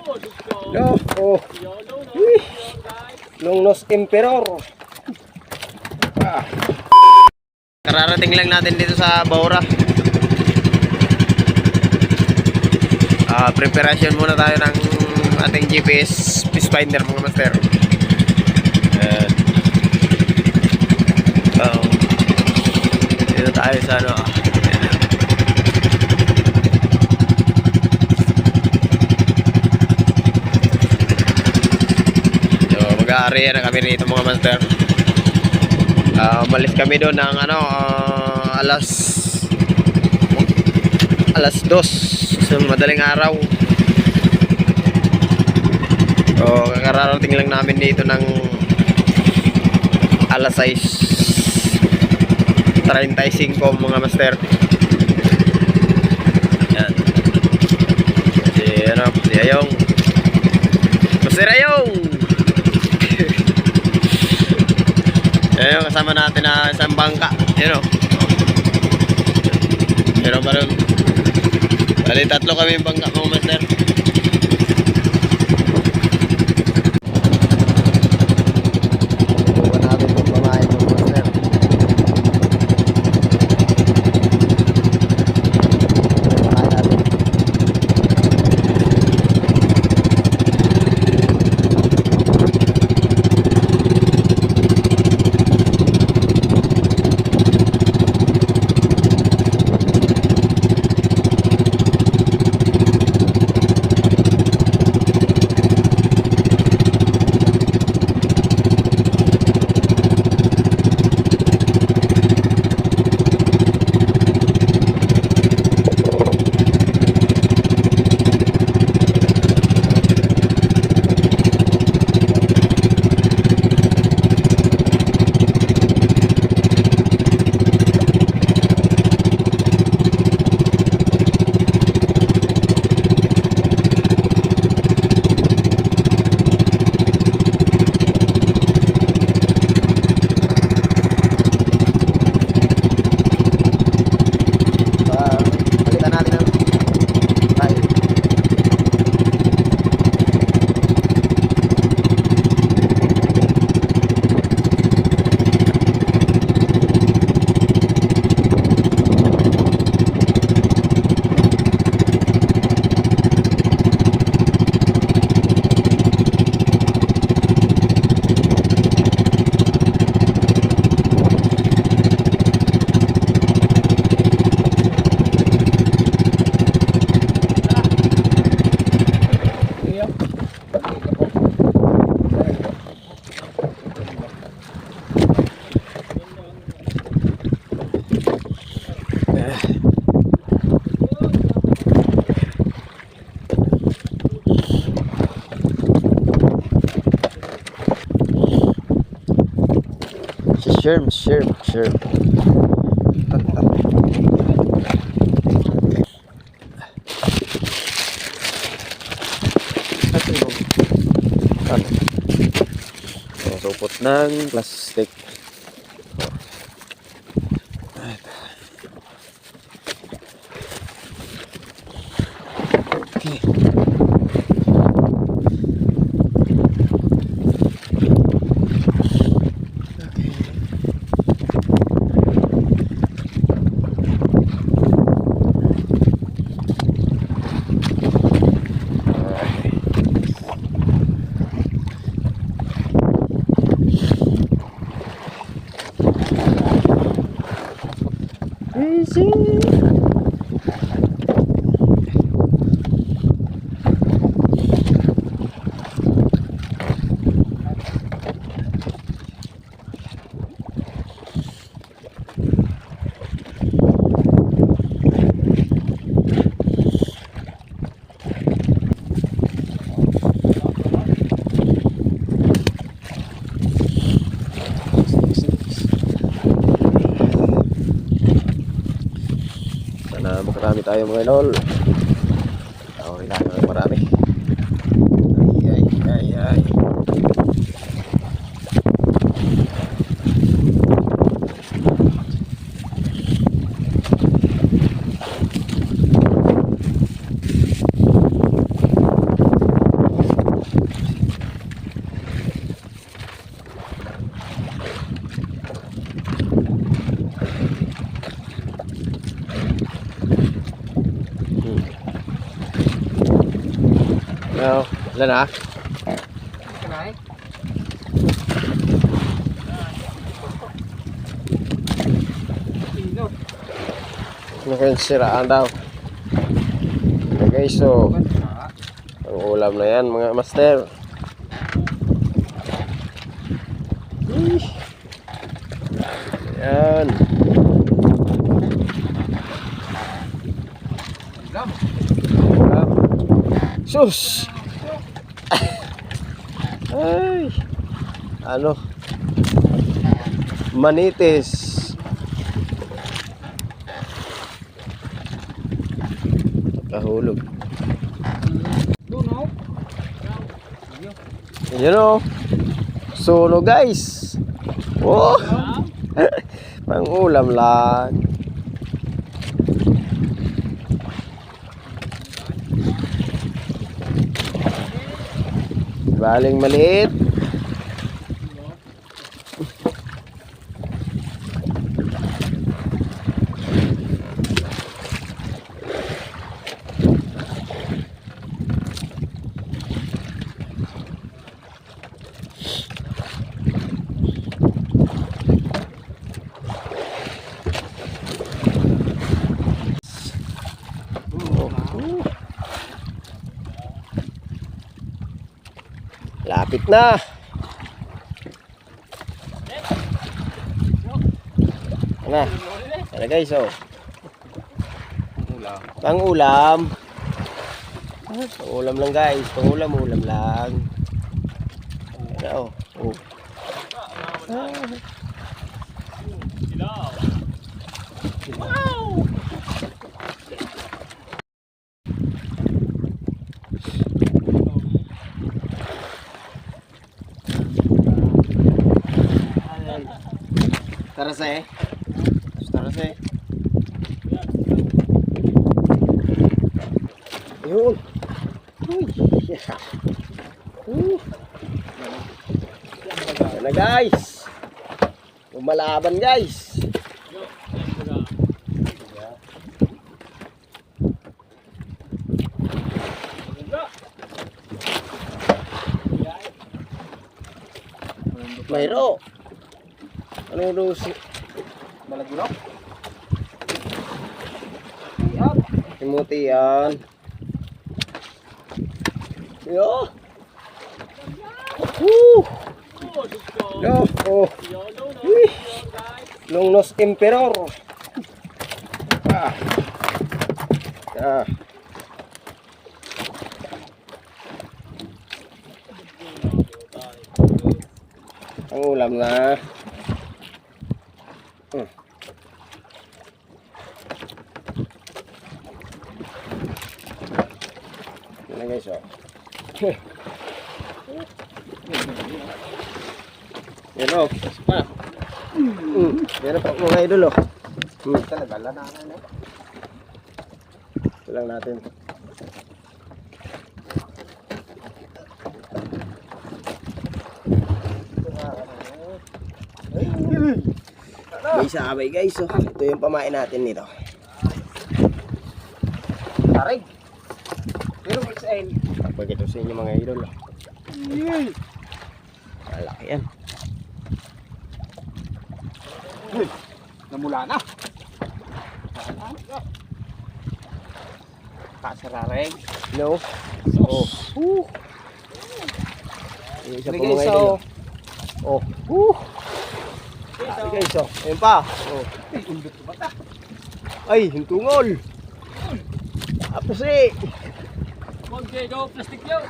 No, oh. Longnos Emperor. Kararating lang natin dito sa Baura. Preparation muna tayo ng ating GPS Fish Finder mga master. Dito tayo sa ano. So mag-aariya na kami dito mga master. Umalis kami doon ng ano, alas 2 sa madaling araw. So kakararating lang namin dito ng alas 6:35 mga master. Yan. Si Ayong. Master Ayong! Ayun, kasama natin na isang bangka. Yun o. Meron pa rin. Bali, 3 kami yung bangka mga master. Bukan natin itong pamahin mga master. Pamahin natin. Sure. Supot ng plastic. Okay. Easy. Marami tayo mga lol. Kailangan marami. Ay. No, wala na. Nakasiraan daw. Okay guys, so ang ulam na yan mga master. Yan. Ulam. Sus. Ay. Ano? Manitis. Kahulog. Ayan o. Solo guys. Oh. Pang ulam lang. Baling maliit. Lapit na. Ano? Ano guys, oh. Pang ulam. Pang ulam lang guys. Pang ulam lang. Ano, oh. Wow! Tarase. Tarase. Yun. Uy. Yan na guys. Lumalaban guys. Mayro. Ano daw si Malagulok? Timuti yan. Yo. Yo. Oh. Longnos Emperor. Ah. Ah. Ang ulam na. Yan na guys, oh. Yan o, pa. Yan pa mga idol, oh. Talaga, lanangan eh. Ito lang natin. May sabay guys, oh. Ito yung pamain natin nito. Tarig. Pero XL. Pag ito sa inyo mga idol, oh. Malaki yan. Namula na. Kasarareg. No. Oh. Isa pa mga idol. Oh. Ay guys, oh. Ayun pa. Oh. Ay, hintungol. Tapos eh. Huwag kayo, plastic yun.